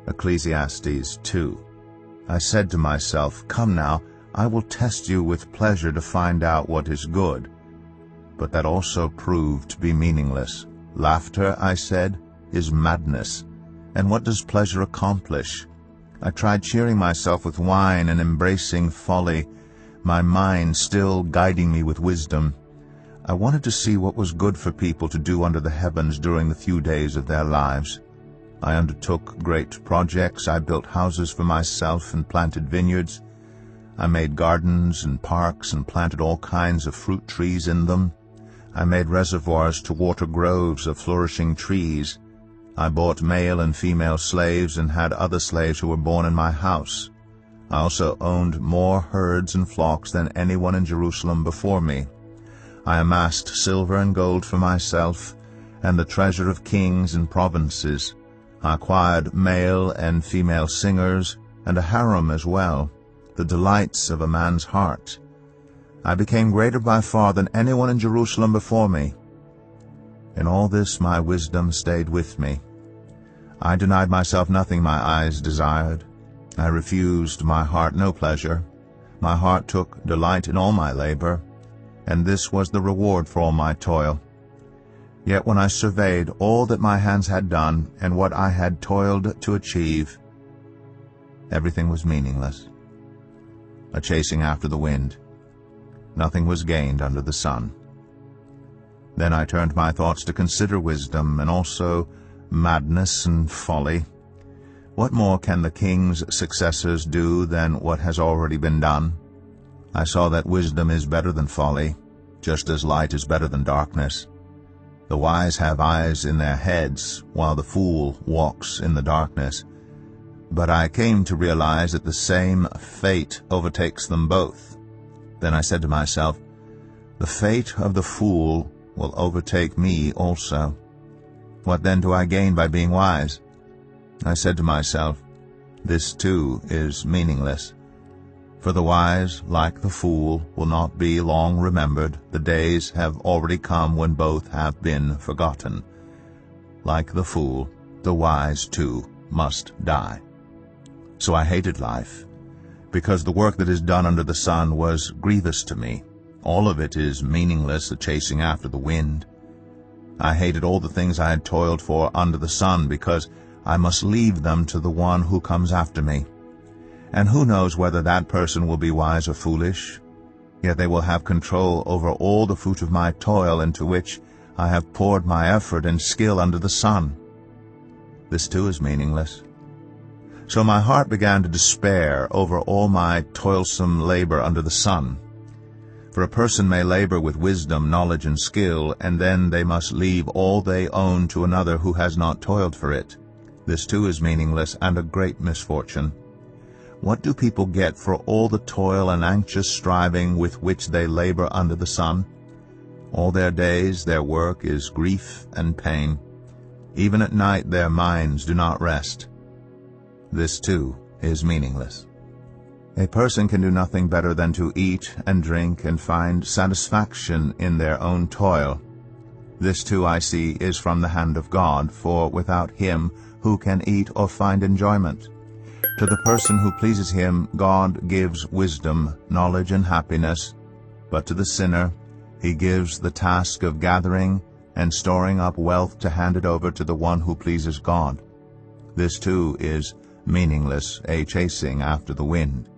Ecclesiastes 2. I said to myself, "Come now, I will test you with pleasure to find out what is good." But that also proved to be meaningless. Laughter, I said, is madness. And what does pleasure accomplish? I tried cheering myself with wine and embracing folly, my mind still guiding me with wisdom. I wanted to see what was good for people to do under the heavens during the few days of their lives. I undertook great projects. I built houses for myself and planted vineyards. I made gardens and parks and planted all kinds of fruit trees in them. I made reservoirs to water groves of flourishing trees. I bought male and female slaves and had other slaves who were born in my house. I also owned more herds and flocks than anyone in Jerusalem before me. I amassed silver and gold for myself and the treasure of kings and provinces. I acquired male and female singers and a harem as well, the delights of a man's heart. I became greater by far than anyone in Jerusalem before me. In all this my wisdom stayed with me. I denied myself nothing my eyes desired. I refused my heart no pleasure. My heart took delight in all my labor, and this was the reward for all my toil. Yet when I surveyed all that my hands had done and what I had toiled to achieve, everything was meaningless, a chasing after the wind. Nothing was gained under the sun. Then I turned my thoughts to consider wisdom and also madness and folly. What more can the king's successors do than what has already been done? I saw that wisdom is better than folly, just as light is better than darkness. The wise have eyes in their heads, while the fool walks in the darkness. But I came to realize that the same fate overtakes them both. Then I said to myself, "The fate of the fool will overtake me also. What then do I gain by being wise?" I said to myself, "This too is meaningless. For the wise, like the fool, will not be long remembered. The days have already come when both have been forgotten. Like the fool, the wise too must die." So I hated life, because the work that is done under the sun was grievous to me. All of it is meaningless, a chasing after the wind. I hated all the things I had toiled for under the sun, because I must leave them to the one who comes after me. And who knows whether that person will be wise or foolish? Yet they will have control over all the fruit of my toil, into which I have poured my effort and skill under the sun. This too is meaningless. So my heart began to despair over all my toilsome labor under the sun. For a person may labor with wisdom, knowledge, and skill, and then they must leave all they own to another who has not toiled for it. This too is meaningless and a great misfortune. What do people get for all the toil and anxious striving with which they labor under the sun? All their days their work is grief and pain. Even at night their minds do not rest. This too is meaningless. A person can do nothing better than to eat and drink and find satisfaction in their own toil. This too, I see, is from the hand of God, for without Him who can eat or find enjoyment? To the person who pleases Him, God gives wisdom, knowledge, and happiness, but to the sinner He gives the task of gathering and storing up wealth to hand it over to the one who pleases God. This too is meaningless, a chasing after the wind.